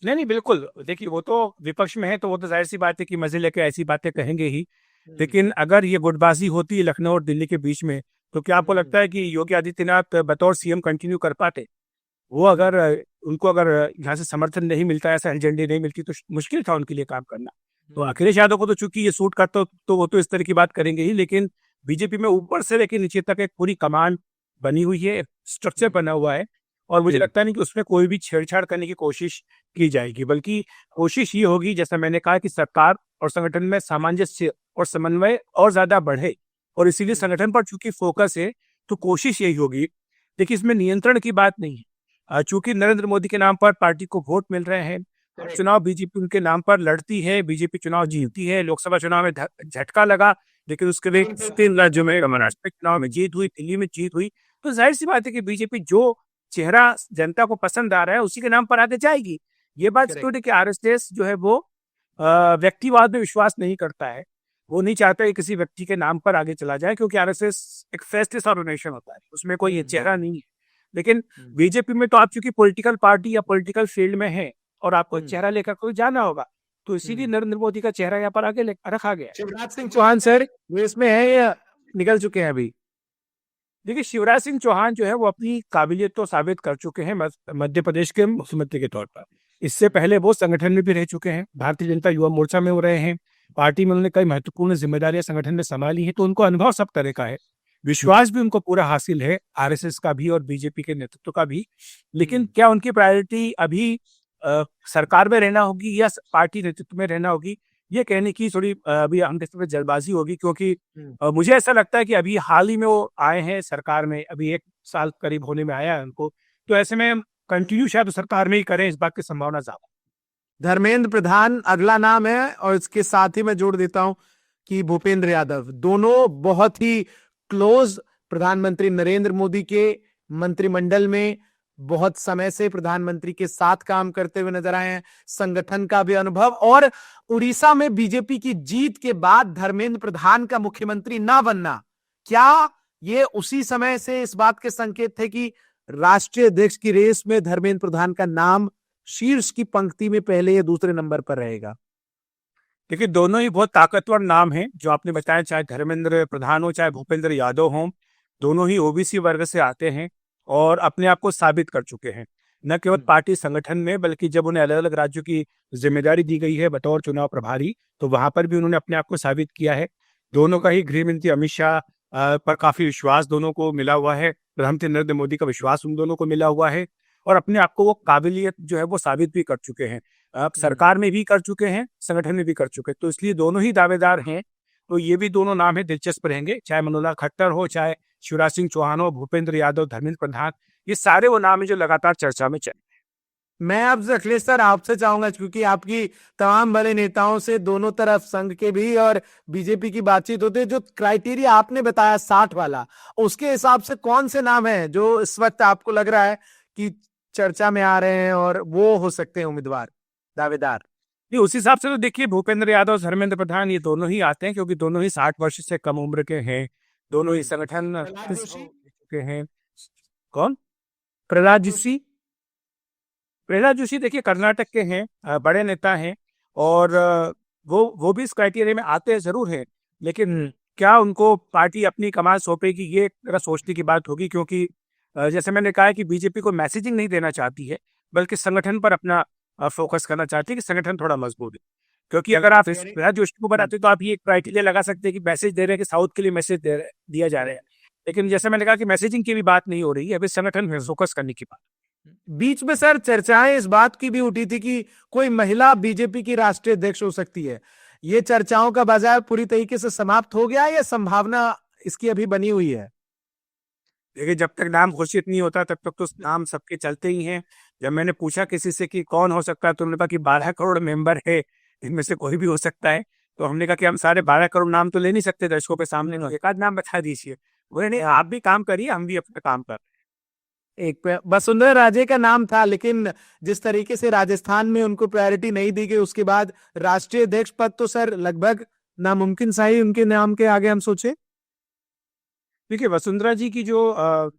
नहीं, बिल्कुल। देखिए, वो तो विपक्ष में है, तो वो तो जाहिर सी बात है कि मजे लेके ऐसी बातें कहेंगे ही। लेकिन अगर ये गुटबाजी होती है लखनऊ और दिल्ली के बीच में, तो क्या आपको लगता है कि योगी आदित्यनाथ बतौर सीएम कंटिन्यू कर पाते? वो अगर उनको अगर यहाँ से समर्थन नहीं मिलता, ऐसा एजेंडे नहीं मिलती, तो मुश्किल था उनके लिए काम करना। तो अखिलेश यादव को तो चूंकि ये सूट करता, तो वो तो इस तरह की बात करेंगे ही। लेकिन बीजेपी में ऊपर से लेकर नीचे तक एक पूरी कमान बनी हुई है, स्ट्रक्चर बना हुआ है, और मुझे लगता नहीं कि उसमें कोई भी छेड़छाड़ करने की कोशिश की जाएगी। बल्कि कोशिश ये होगी, जैसा मैंने कहा, कि सरकार और संगठन में सामंजस्य और समन्वय और ज्यादा बढ़े, और इसीलिए संगठन पर चूंकि फोकस है, तो कोशिश यही होगी। देखिए, इसमें नियंत्रण की बात नहीं है, चूंकि नरेंद्र मोदी के नाम पर पार्टी को वोट मिल रहे हैं, चुनाव बीजेपी उनके नाम पर लड़ती है, बीजेपी चुनाव जीतती है। लोकसभा चुनाव में झटका लगा, लेकिन उसके लिए 3 राज्यों में, महाराष्ट्र चुनाव में जीत हुई, दिल्ली में जीत हुई। तो जाहिर सी बात है कि बीजेपी जो चेहरा जनता को पसंद आ रहा है उसी के नाम पर आगे जाएगी। ये बात स्टूड है कि आरएसएस जो है वो व्यक्तिवाद में विश्वास नहीं करता है, वो नहीं चाहता कि किसी व्यक्ति के नाम पर आगे चला जाए, क्योंकि आरएसएस एक फेस्टिस ऑर्गेनाइजेशन होता है, उसमें कोई ये चेहरा नहीं है। लेकिन बीजेपी में तो आप चूंकि पॉलिटिकल पार्टी या पॉलिटिकल फील्ड में है और आपको चेहरा लेकर कोई जाना होगा, तो इसीलिए नरेंद्र मोदी का चेहरा यहाँ पर आगे रखा गया।
शिवराज सिंह चौहान सर वो इसमें है या निकल चुके हैं अभी?
देखिए, शिवराज सिंह चौहान जो है वो अपनी काबिलियत तो साबित कर चुके हैं मध्य प्रदेश के मुख्यमंत्री के तौर पर। इससे पहले वो संगठन में भी रह चुके हैं, भारतीय जनता युवा मोर्चा में वो रहे हैं, पार्टी में उन्होंने कई महत्वपूर्ण जिम्मेदारियां संगठन में संभाली है, तो उनको अनुभव सब तरह का है, विश्वास भी उनको पूरा हासिल है, आरएसएस का भी और बीजेपी के नेतृत्व का भी। लेकिन क्या उनकी प्रायोरिटी अभी सरकार में रहना होगी या पार्टी नेतृत्व में रहना होगी, ये कहने की थोड़ी अभी हम देखते हुए जल्दबाजी होगी, क्योंकि मुझे ऐसा लगता है कि अभी हाल ही में वो आए हैं सरकार में, अभी 1 साल करीब होने में आया है उनको, तो ऐसे में कंटिन्यू शायद सरकार में ही करें, इस बात की संभावना ज्यादा।
धर्मेंद्र प्रधान अगला नाम है, और इसके साथ ही मैं जोड़ देता हूं कि भूपेंद्र यादव, दोनों बहुत ही क्लोज प्रधानमंत्री नरेंद्र मोदी के मंत्रिमंडल में बहुत समय से प्रधानमंत्री के साथ काम करते हुए नजर आए हैं, संगठन का भी अनुभव, और उड़ीसा में बीजेपी की जीत के बाद धर्मेंद्र प्रधान का मुख्यमंत्री ना बनना, क्या ये उसी समय से इस बात के संकेत थे कि राष्ट्रीय अध्यक्ष की रेस में धर्मेंद्र प्रधान का नाम शीर्ष की पंक्ति में पहले या दूसरे नंबर पर रहेगा?
देखिए, दोनों ही बहुत ताकतवर नाम हैं जो आपने बताया, चाहे धर्मेंद्र प्रधान हो चाहे भूपेंद्र यादव हों। दोनों ही ओबीसी वर्ग से आते हैं और अपने आप को साबित कर चुके हैं, न केवल पार्टी संगठन में बल्कि जब उन्हें अलग अलग राज्यों की जिम्मेदारी दी गई है बतौर चुनाव प्रभारी, तो वहां पर भी उन्होंने अपने आप को साबित किया है। दोनों का ही गृह मंत्री अमित शाह पर काफी विश्वास दोनों को मिला हुआ है। प्रधानमंत्री नरेंद्र मोदी का विश्वास उन दोनों को मिला हुआ है और अपने आप को वो काबिलियत जो है वो साबित भी कर चुके हैं। अब सरकार में भी कर चुके हैं, संगठन में भी कर चुके हैं, तो इसलिए दोनों ही दावेदार हैं। तो ये भी दोनों नाम है दिलचस्प रहेंगे, चाहे मनोहर खट्टर हो, चाहे शिवराज सिंह चौहान हो, भूपेंद्र यादव, धर्मेंद्र प्रधान, ये सारे वो नाम है जो लगातार चर्चा में चले।
मैं अब अखिलेश सर आपसे चाहूंगा, क्योंकि आपकी तमाम बड़े नेताओं से दोनों तरफ संघ के भी और बीजेपी की बातचीत होती है, जो क्राइटेरिया आपने बताया 60 वाला, उसके हिसाब से कौन से नाम हैं जो इस वक्त आपको लग रहा है कि चर्चा में आ रहे हैं और वो हो सकते हैं उम्मीदवार, दावेदार?
ये उस हिसाब से तो देखिए, भूपेंद्र यादव, धर्मेंद्र प्रधान, ये दोनों ही आते हैं क्योंकि दोनों ही 60 वर्ष से कम उम्र के हैं। दोनों ही संगठन
प्रहलाद जोशी?
चुके हैं। कौन?
प्रहलाद जोशी?
प्रहलाद जोशी देखिए कर्नाटक के हैं, बड़े नेता हैं और वो भी इस क्राइटेरिया में आते जरूर हैं, लेकिन क्या उनको पार्टी अपनी कमान सौंपेगी, ये जरा सोचने की बात होगी। क्योंकि जैसे मैंने कहा कि बीजेपी को मैसेजिंग नहीं देना चाहती है, बल्कि संगठन पर अपना फोकस करना चाहती है कि संगठन थोड़ा मजबूत है। क्योंकि अगर आप प्रहलाद जोशी को बनाते तो आप ये क्राइटेरिया लगा सकते हैं कि मैसेज दे रहे हैं कि साउथ के लिए मैसेज दिया जा रहा है, लेकिन जैसे मैंने कहा कि मैसेजिंग की भी बात नहीं हो रही है, अभी संगठन में फोकस करने की बात।
बीच में सर चर्चाएं इस बात की भी उठी थी कि कोई महिला बीजेपी की राष्ट्रीय अध्यक्ष हो सकती है। ये चर्चाओं का बाजार पूरी तरीके से समाप्त हो गया है या संभावना इसकी अभी बनी हुई है?
देखिए, जब तक नाम घोषित नहीं होता तब तक तो नाम सबके चलते ही हैं। जब मैंने पूछा किसी से कि कौन हो सकता है, तो उन्होंने कहा कि 12 करोड़ मेंबर है, इनमें से कोई भी हो सकता है। तो हमने कहा कि हम सारे 12 करोड़ नाम तो ले नहीं सकते दर्शकों के सामने, एक आध नाम बता दीजिए। बोले नहीं, आप भी काम करिए, हम भी अपना काम कर।
एक पे वसुंधरा राजे का नाम था, लेकिन जिस तरीके से राजस्थान में उनको प्रायोरिटी नहीं दी गई, उसके बाद राष्ट्रीय अध्यक्ष पद तो सर लगभग नामुमकिन सा ही उनके नाम के आगे हम सोचे।
देखिए, वसुंधरा जी की जो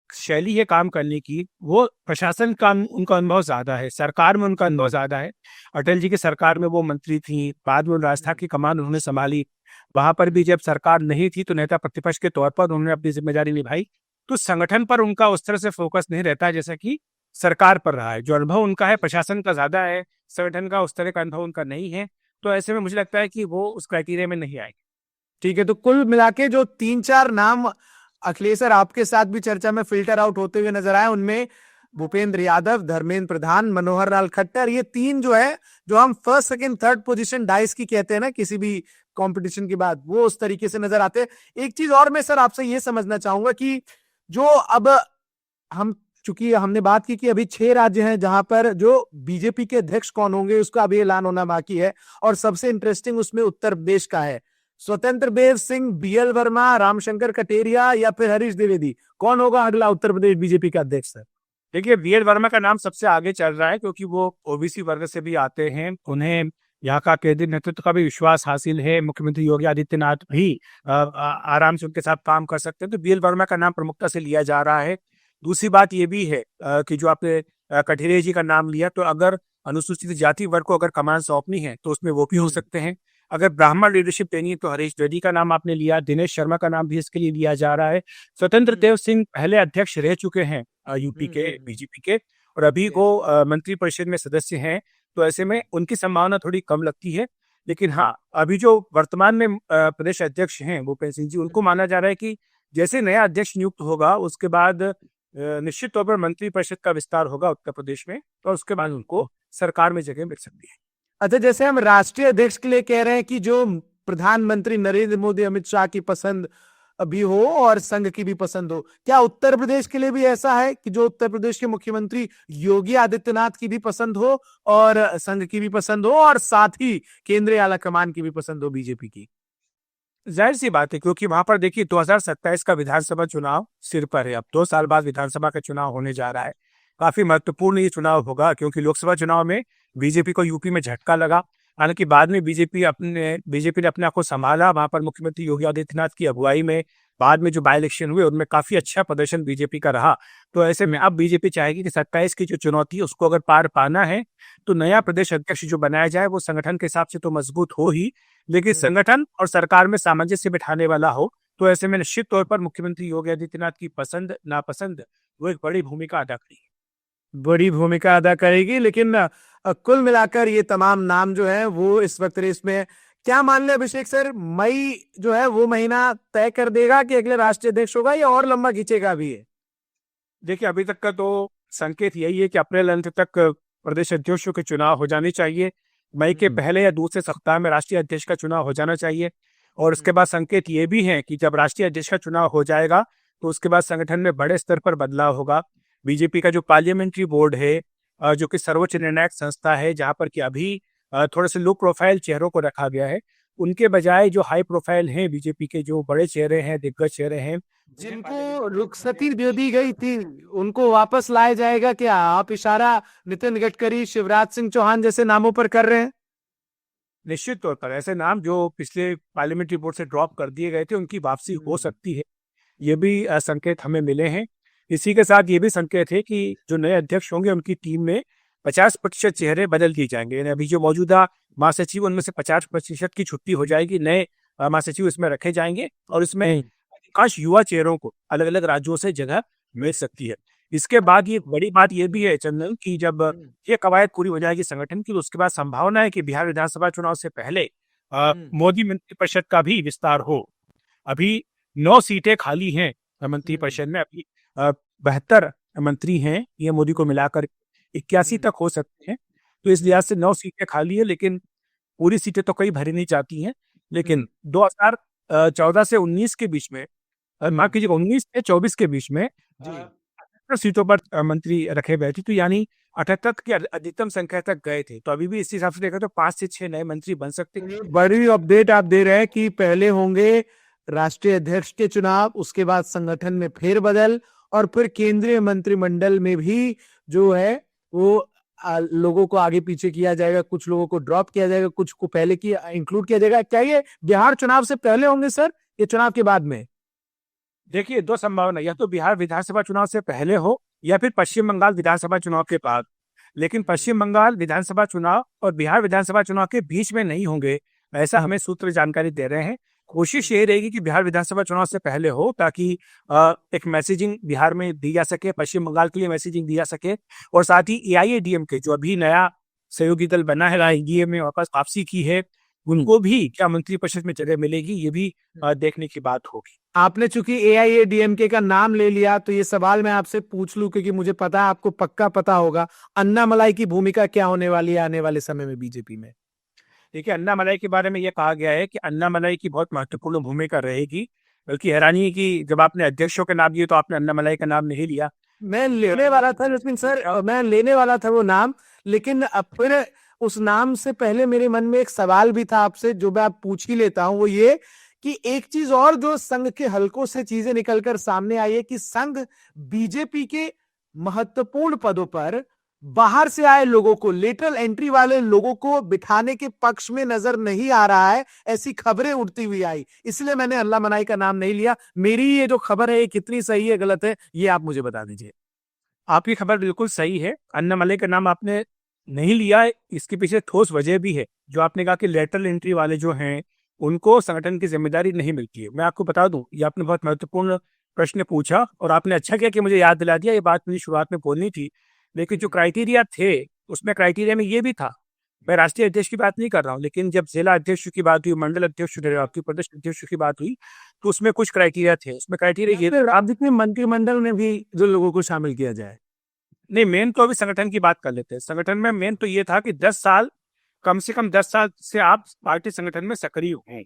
शैली है काम करने की, वो प्रशासन का उनका अनुभव ज्यादा है, सरकार में उनका अनुभव ज्यादा है। अटल जी की सरकार में वो मंत्री थी, बाद में राजस्थान की कमान उन्होंने संभाली। वहां पर भी जब सरकार नहीं थी तो नेता प्रतिपक्ष के तौर पर उन्होंने अपनी जिम्मेदारी निभाई। तो संगठन पर उनका उस तरह से फोकस नहीं रहता है जैसा कि सरकार पर रहा है। जो अनुभव उनका है प्रशासन का ज्यादा है, संगठन का उस तरह का अनुभव उनका नहीं है। तो ऐसे में मुझे लगता है कि वो उस क्राइटेरिया में नहीं आएगी।
ठीक है, तो कुल मिला के जो 3-4 नाम अखिलेश सर आपके साथ भी चर्चा में फिल्टर आउट होते हुए नजर आए, उनमें भूपेंद्र यादव, धर्मेंद्र प्रधान, मनोहर लाल खट्टर, ये तीन जो है, जो हम first second third position dice की कहते हैं ना किसी भी कंपटीशन के बाद, वो उस तरीके से नजर आते हैं। एक चीज और मैं सर आपसे ये समझना चाहूंगा कि जो अब हम, चूंकि हमने बात की कि अभी 6 राज्य हैं जहां पर जो बीजेपी के अध्यक्ष कौन होंगे उसका अभी ऐलान होना बाकी है, और सबसे इंटरेस्टिंग उसमें उत्तर प्रदेश का है। स्वतंत्र देव सिंह, बीएल वर्मा, रामशंकर कटेरिया या फिर हरीश द्विवेदी, कौन होगा अगला उत्तर प्रदेश बीजेपी का अध्यक्ष सर?
देखिए, बीएल वर्मा का नाम सबसे आगे चल रहा है क्योंकि वो ओबीसी वर्ग से भी आते हैं, उन्हें यहाँ का केंद्रीय नेतृत्व का भी विश्वास हासिल है। मुख्यमंत्री योगी आदित्यनाथ भी आराम से उनके साथ काम कर सकते हैं, तो बीएल वर्मा का नाम प्रमुखता से लिया जा रहा है। दूसरी बात ये भी है कि जो आपने कठेरिया जी का नाम लिया, तो अगर अनुसूचित जाति वर्ग को अगर कमान सौंपनी है तो उसमें वो भी हो सकते हैं। अगर ब्राह्मण लीडरशिप देनी है तो हरीश द्विवेदी का नाम आपने लिया, दिनेश शर्मा का नाम भी इसके लिए लिया जा रहा है। स्वतंत्र देव सिंह पहले अध्यक्ष रह चुके हैं यूपी के बीजेपी के, और अभी वो मंत्री परिषद में सदस्य हैं, तो ऐसे में उनकी संभावना थोड़ी कम लगती है। लेकिन हाँ, अभी जो वर्तमान में प्रदेश अध्यक्ष हैं भूपेंद्र सिंह जी, उनको माना जा रहा है कि जैसे नया अध्यक्ष नियुक्त होगा उसके बाद निश्चित तौर पर मंत्री परिषद का विस्तार होगा उत्तर प्रदेश में, और उसके बाद उनको सरकार में जगह मिल सकती है।
अच्छा, जैसे हम राष्ट्रीय अध्यक्ष के लिए कह रहे हैं कि जो प्रधानमंत्री नरेंद्र मोदी, अमित शाह की पसंद भी हो और संघ की भी पसंद हो, क्या उत्तर प्रदेश के लिए भी ऐसा है कि जो उत्तर प्रदेश के मुख्यमंत्री योगी आदित्यनाथ की भी पसंद हो और संघ की भी पसंद हो और साथ ही केंद्रीय आला कमान की भी पसंद हो बीजेपी की?
जाहिर सी बात है, क्योंकि वहां पर देखिए 2027 का विधानसभा चुनाव सिर पर है। अब 2 साल बाद विधानसभा का चुनाव होने जा रहा है। काफी महत्वपूर्ण ये चुनाव होगा क्योंकि लोकसभा चुनाव में बीजेपी को यूपी में झटका लगा। हालांकि बाद में बीजेपी ने अपने आप को संभाला, वहां पर मुख्यमंत्री योगी आदित्यनाथ की अगुवाई में बाद में जो बाई इलेक्शन हुए उनमें काफी अच्छा प्रदर्शन बीजेपी का रहा। तो ऐसे में अब बीजेपी चाहेगी कि 27 की जो चुनौती है उसको अगर पार पाना है तो नया प्रदेश अध्यक्ष जो बनाया जाए वो संगठन के हिसाब से तो मजबूत हो ही, लेकिन संगठन और सरकार में सामंजस्य बिठाने वाला हो। तो ऐसे में निश्चित तौर पर मुख्यमंत्री योगी आदित्यनाथ की पसंद नापसंद वो एक बड़ी भूमिका अदा करेगी।
बड़ी भूमिका अदा करेगी। लेकिन कुल मिलाकर ये तमाम नाम जो है वो इस वक्त रेस में, क्या मान ले अभिषेक सर, मई जो है वो महीना तय कर देगा कि अगले राष्ट्रीय अध्यक्ष होगा या और लंबा खींचेगा भी है?
देखिए, अभी तक का तो संकेत यही है कि अप्रैल अंत तक प्रदेश अध्यक्षों के चुनाव हो जाने चाहिए। मई के पहले या दूसरे सप्ताह में राष्ट्रीय अध्यक्ष का चुनाव हो जाना चाहिए। और उसके बाद संकेत ये भी है कि जब राष्ट्रीय अध्यक्ष का चुनाव हो जाएगा तो उसके बाद संगठन में बड़े स्तर पर बदलाव होगा। बीजेपी का जो पार्लियामेंट्री बोर्ड है, जो कि सर्वोच्च निर्णायक संस्था है, जहां पर कि अभी थोड़े से लो प्रोफाइल चेहरों को रखा गया है, उनके बजाय जो हाई प्रोफाइल हैं बीजेपी के जो बड़े चेहरे हैं, दिग्गज चेहरे हैं,
जिनको रुखसती दे दी गई थी उनको वापस लाया जाएगा क्या? आप इशारा नितिन गडकरी, शिवराज सिंह चौहान जैसे नामों पर कर रहे हैं?
निश्चित तौर पर ऐसे नाम जो पिछले पार्लियामेंट्री बोर्ड से ड्रॉप कर दिए गए थे उनकी वापसी हो सकती है। ये भी संकेत हमें मिले हैं। इसी के साथ ये भी संकेत है कि जो नए अध्यक्ष होंगे उनकी टीम में 50% चेहरे बदल दिए जाएंगे। यानी अभी जो मौजूदा महासचिव उनमें से 50% की छुट्टी हो जाएगी, नए महासचिव इसमें रखे जाएंगे और इसमें अधिकांश युवा चेहरों को अलग अलग राज्यों से जगह मिल सकती है। इसके बाद ये बड़ी बात ये भी है चंदन कि जब ये कवायद पूरी हो जाएगी संगठन की तो उसके बाद संभावना है कि बिहार विधानसभा चुनाव से पहले मोदी मंत्रिपरिषद का भी विस्तार हो। अभी 9 सीटें खाली हैं मंत्रिपरिषद में। अभी 72 मंत्री हैं, ये मोदी को मिलाकर 81 तक हो सकते हैं। तो इस लिहाज से 9 सीटें खाली है, लेकिन पूरी सीटें तो कई भरी नहीं जाती हैं। लेकिन 2014 से 19 के बीच में, माफ कीजिएगा 19 से 24 के बीच में 78 सीटों पर मंत्री रखे गए थे। तो यानी 78 की अधिकतम संख्या तक गए थे। तो अभी भी इस हिसाब से देखा तो 5 से 6 नए मंत्री बन सकते हैं।
बड़ी अपडेट आप दे रहे हैं कि पहले होंगे राष्ट्रीय अध्यक्ष के चुनाव, उसके बाद संगठन में फेरबदल और फिर केंद्रीय मंत्रिमंडल में भी जो है वो लोगों को आगे पीछे किया जाएगा, कुछ लोगों को ड्रॉप किया जाएगा, कुछ को पहले किया इंक्लूड किया जाएगा। क्या ये बिहार चुनाव से पहले होंगे सर, ये चुनाव के बाद में?
देखिए, 2 संभावना, या तो बिहार विधानसभा चुनाव से पहले हो या फिर पश्चिम बंगाल विधानसभा चुनाव के बाद। लेकिन पश्चिम बंगाल विधानसभा चुनाव और बिहार विधानसभा चुनाव के बीच में नहीं होंगे, ऐसा हमें सूत्र जानकारी दे रहे हैं। कोशिश ये रहेगी कि बिहार विधानसभा चुनाव से पहले हो ताकि एक मैसेजिंग बिहार में दी जा सके, पश्चिम बंगाल के लिए मैसेजिंग दी जा सके। और साथ ही एआईएडीएमके जो अभी नया सहयोगी दल बना है, एनडीए में वापस वापसी की है, उनको भी क्या मंत्रिपरिषद में जगह मिलेगी, ये भी देखने की बात होगी।
आपने चूंकि एआईएडीएमके का नाम ले लिया तो ये सवाल मैं आपसे पूछ लूं, क्योंकि मुझे पता है आपको पक्का पता होगा अन्नामलाई की भूमिका क्या होने वाली है आने वाले समय में बीजेपी में।
देखिए, अन्नामलाई के बारे में यह कहा गया है कि अन्नामलाई की बहुत महत्वपूर्ण भूमिका रहेगी। बल्कि हैरानी है कि जब आपने अध्यक्षों के नाम लिए तो आपने अन्नामलाई का नाम नहीं लिया।
मैं लेने वाला था जसमीन सर, मैं लेने वाला था वो नाम, लेकिन अब फिर उस नाम से पहले मेरे मन में एक सवाल भी था आपसे जो मैं आप पूछ ही लेता हूं। वो ये कि एक चीज और जो संघ के हलकों से चीजें निकलकर सामने आई है कि संघ बीजेपी के महत्वपूर्ण पदों पर बाहर से आए लोगों को, लेटरल एंट्री वाले लोगों को बिठाने के पक्ष में नजर नहीं आ रहा है, ऐसी खबरें उड़ती हुई आई। इसलिए मैंने अन्नामलाई का नाम नहीं लिया। मेरी ये जो खबर है ये कितनी सही है गलत है ये आप मुझे बता दीजिए।
आपकी खबर बिल्कुल सही है, अन्नामलाई का नाम आपने नहीं लिया। इसके पीछे ठोस वजह भी है। जो आपने कहा कि लेटरल एंट्री वाले जो हैं उनको संगठन की जिम्मेदारी नहीं मिलती है। मैं आपको बता दूं, ये आपने बहुत महत्वपूर्ण प्रश्न पूछा और आपने अच्छा किया कि मुझे याद दिला दिया। ये बात मुझे शुरुआत में बोलनी थी, लेकिन जो क्राइटेरिया थे उसमें क्राइटेरिया में ये भी था। मैं राष्ट्रीय अध्यक्ष की बात नहीं कर रहा हूँ, लेकिन जब जिला अध्यक्ष की बात हुई, मंडल अध्यक्ष की, प्रदेश अध्यक्ष की बात हुई, तो उसमें कुछ क्राइटेरिया थे। उसमें क्राइटेरिया ये
आप देखिए मंत्रिमंडल में भी जो लोगों को शामिल किया जाए।
नहीं, मेन तो अभी संगठन की बात कर लेते हैं। संगठन में मेन तो ये था कि 10 साल, कम से कम 10 साल से आप पार्टी संगठन में सक्रिय हैं,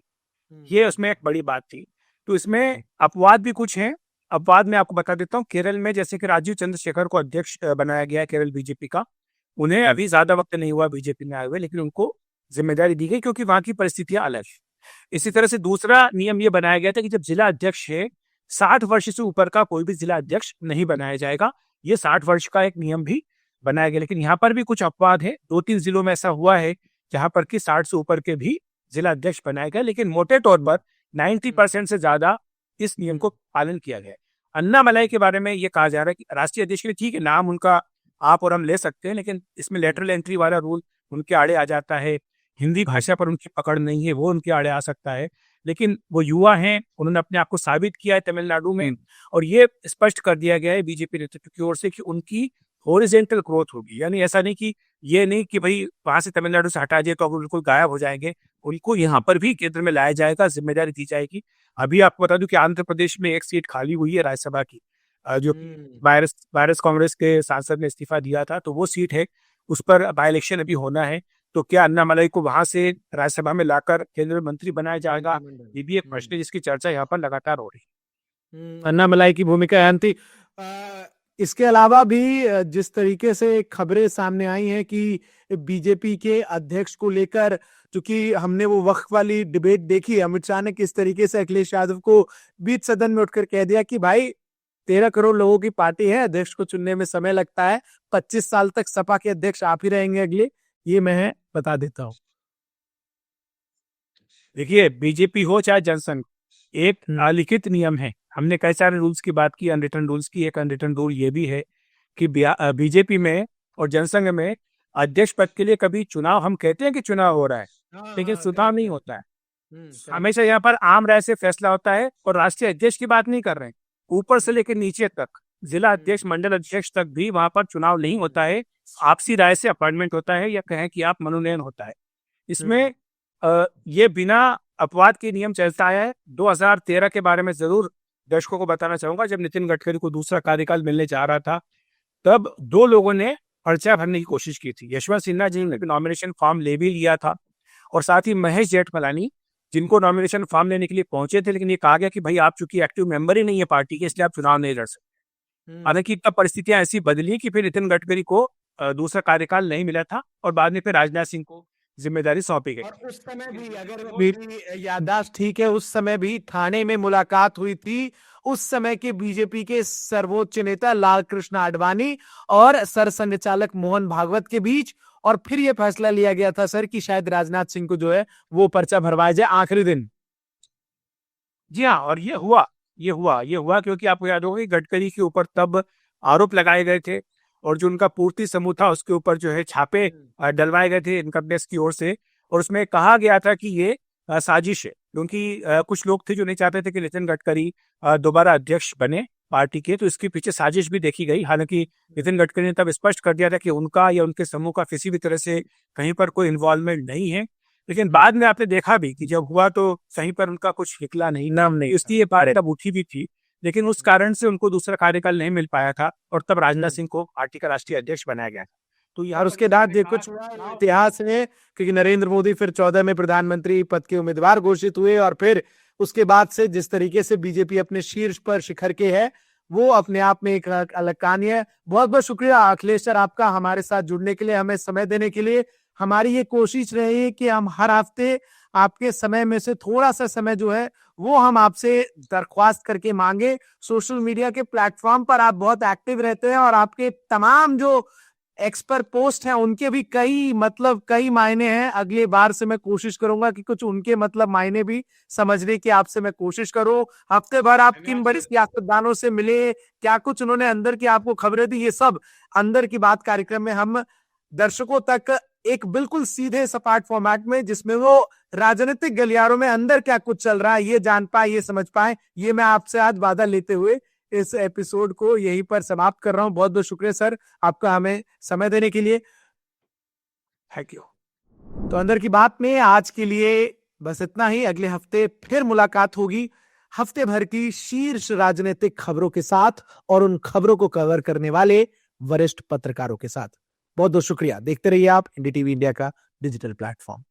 ये उसमें एक बड़ी बात थी। तो इसमें अपवाद भी कुछ हैं। अपवाद मैं आपको बता देता हूँ। केरल में जैसे कि राजीव चंद्रशेखर को अध्यक्ष बनाया गया है केरल बीजेपी का। उन्हें अभी ज्यादा वक्त नहीं हुआ बीजेपी में आए हुए, लेकिन उनको जिम्मेदारी दी गई क्योंकि वहां की परिस्थितियां अलग है। इसी तरह से दूसरा नियम ये बनाया गया था कि जब जिला अध्यक्ष है, 60 वर्ष से ऊपर का कोई भी जिला अध्यक्ष नहीं बनाया जाएगा। ये 60 वर्ष का एक नियम भी बनाया गया। लेकिन यहाँ पर भी कुछ अपवाद है। 2-3 जिलों में ऐसा हुआ है जहां पर कि 60 से ऊपर के भी जिला अध्यक्ष बनाए गए। लेकिन मोटे तौर पर 90% से ज्यादा इस नियम को पालन किया गया है। अन्नामलाई के बारे में ये कहा जा रहा है कि राष्ट्रीय अध्यक्ष के लिए ठीक है, नाम उनका आप और हम ले सकते हैं, लेकिन इसमें लेटरल एंट्री वाला रूल उनके आड़े आ जाता है। हिंदी भाषा पर उनकी पकड़ नहीं है, वो उनके आड़े आ सकता है। लेकिन वो युवा हैं, उन्होंने अपने आप को साबित किया है तमिलनाडु में, और ये स्पष्ट कर दिया गया है बीजेपी नेतृत्व की ओर से कि उनकी हॉरिजॉन्टल ग्रोथ होगी। यानी ऐसा नहीं कि ये नहीं कि भाई वहां से तमिलनाडु से हटा दिए तो अब बिल्कुल गायब हो जाएंगे, उनको यहाँ पर भी केंद्र में लाया जाएगा, जिम्मेदारी दी जाएगी। अभी आपको बता दूं कि आंध्र प्रदेश में एक सीट खाली हुई है राज्यसभा की, जो वायरस कांग्रेस के सांसद ने इस्तीफा दिया था, तो वो सीट है, उस पर बाई इलेक्शन अभी होना है। तो क्या अन्नामलाई को वहां से राज्यसभा में लाकर केंद्रीय मंत्री बनाया जाएगा, ये भी एक प्रश्न है जिसकी चर्चा यहाँ पर लगातार हो रही है।
अन्नामलाई की भूमिका अहम थी। इसके अलावा भी जिस तरीके से खबरें सामने आई हैं कि बीजेपी के अध्यक्ष को लेकर, क्योंकि हमने वो वक्त वाली डिबेट देखी, अमित शाह ने किस तरीके से अखिलेश यादव को बीच सदन में उठकर कह दिया कि भाई 13 करोड़ लोगों की पार्टी है, अध्यक्ष को चुनने में समय लगता है, 25 साल तक सपा के अध्यक्ष आप ही रहेंगे अगले, ये मैं बता देता हूँ।
देखिए, बीजेपी हो चाहे जनसंघ, एक अलिखित नियम है। हमने कई सारे रूल्स की बात की, अनरिटन रूल्स की। एक अनरिटन रूल ये भी है कि बीजेपी में और जनसंघ में अध्यक्ष पद के लिए कभी चुनाव, हम कहते हैं कि चुनाव हो रहा है, लेकिन चुनाव नहीं होता है। हमेशा यहाँ पर आम राय से फैसला होता है, और राष्ट्रीय अध्यक्ष की बात नहीं कर रहे हैं, ऊपर से लेकर नीचे तक, जिला अध्यक्ष, मंडल अध्यक्ष तक भी वहां पर चुनाव नहीं होता है, आपसी राय से अपॉइंटमेंट होता है, या कहें कि आप मनोनयन होता है। इसमें ये बिना अपवाद के नियम चलता है। 2013 के बारे में जरूर दर्शकों को बताना चाहूंगा, जब नितिन गडकरी को दूसरा कार्यकाल मिलने जा रहा था, तब 2 लोगों ने पर्चा भरने की कोशिश की थी। यशवंत सिन्हा जी ने नॉमिनेशन फॉर्म ले भी लिया था, और साथ ही महेश जेठमलानी, जिनको नॉमिनेशन फॉर्म लेने के लिए पहुंचे थे, लेकिन ये कहा गया कि भाई आप चूंकि एक्टिव मेंबर ही नहीं है पार्टी के, इसलिए आप चुनाव नहीं लड़ सकते। हालांकि तब परिस्थितियां ऐसी बदली कि फिर नितिन गडकरी को दूसरा कार्यकाल नहीं मिला था, और बाद में फिर राजनाथ सिंह को जिम्मेदारी सौंपी गई।
और उस समय भी, अगर मेरी याददाश्त ठीक है, उस समय भी थाने में मुलाकात हुई थी उस समय के बीजेपी के सर्वोच्च नेता लाल कृष्ण आडवाणी और सरसंघचालक मोहन भागवत के बीच, और फिर यह फैसला लिया गया था सर कि शायद राजनाथ सिंह को जो है वो पर्चा भरवाया जाए आखिरी दिन।
जी हाँ, और ये हुआ क्योंकि आपको याद होगा कि गडकरी के ऊपर तब आरोप लगाए गए थे, और जो उनका पूर्ति समूह था उसके ऊपर जो है छापे डलवाए गए थे इनकम टैक्स की ओर से, और उसमें कहा गया था कि ये साजिश है, क्योंकि कुछ लोग थे जो नहीं चाहते थे कि नितिन गडकरी दोबारा अध्यक्ष बने पार्टी के, तो इसके पीछे साजिश भी देखी गई। हालांकि नितिन गडकरी ने तब स्पष्ट कर दिया था कि उनका या उनके समूह का किसी भी तरह से कहीं पर कोई इन्वॉल्वमेंट नहीं है, लेकिन बाद में आपने देखा भी कि जब हुआ तो कहीं पर उनका कुछ निकला नहीं, नाम नहीं, इसलिए बात तब उठी भी थी, लेकिन उस कारण से उनको दूसरा कार्यकाल नहीं मिल पाया था, और तब राजनाथ सिंह को पार्टी का राष्ट्रीय अध्यक्ष बनाया गया था।
तो यार उसके बाद ये कुछ इतिहास है, क्योंकि नरेंद्र मोदी फिर 14 में प्रधानमंत्री पद के उम्मीदवार घोषित हुए, और फिर उसके बाद से जिस तरीके से बीजेपी अपने शीर्ष पर शिखर के है, वो अपने आप में एक अलग कहानी है। बहुत बहुत शुक्रिया अखिलेश सर आपका हमारे साथ जुड़ने के लिए, हमें समय देने के लिए। हमारी ये कोशिश रही कि हम हर हफ्ते आपके समय में से थोड़ा सा समय जो है वो हम आपसे दरख्वास्त करके मांगे। सोशल मीडिया के प्लेटफॉर्म पर आप बहुत एक्टिव रहते हैं, और आपके तमाम जो एक्सपर्ट पोस्ट हैं उनके भी कई मायने हैं। अगली बार से मैं कोशिश करूंगा कि कुछ उनके मायने भी समझने की आपसे मैं कोशिश करूं। हफ्ते भर आप किन बड़ी सियासतदानों से मिले, क्या कुछ उन्होंने अंदर की आपको खबरें दी, ये सब अंदर की बात कार्यक्रम में हम दर्शकों तक एक बिल्कुल सीधे सपाट फॉर्मेट में, जिसमें वो राजनीतिक गलियारों में अंदर क्या कुछ चल रहा है ये जान पाए, ये समझ पाए, ये मैं आपसे आज वादा लेते हुए इस एपिसोड को यहीं पर समाप्त कर रहा हूं। बहुत बहुत शुक्रिया सर आपका हमें समय देने के लिए।
Thank you.
तो अंदर की बात में आज के लिए बस इतना ही। अगले हफ्ते फिर मुलाकात होगी हफ्ते भर की शीर्ष राजनीतिक खबरों के साथ, और उन खबरों को कवर करने वाले वरिष्ठ पत्रकारों के साथ। बहुत बहुत शुक्रिया। देखते रहिए आप एनडीटीवी इंडिया का डिजिटल प्लेटफॉर्म।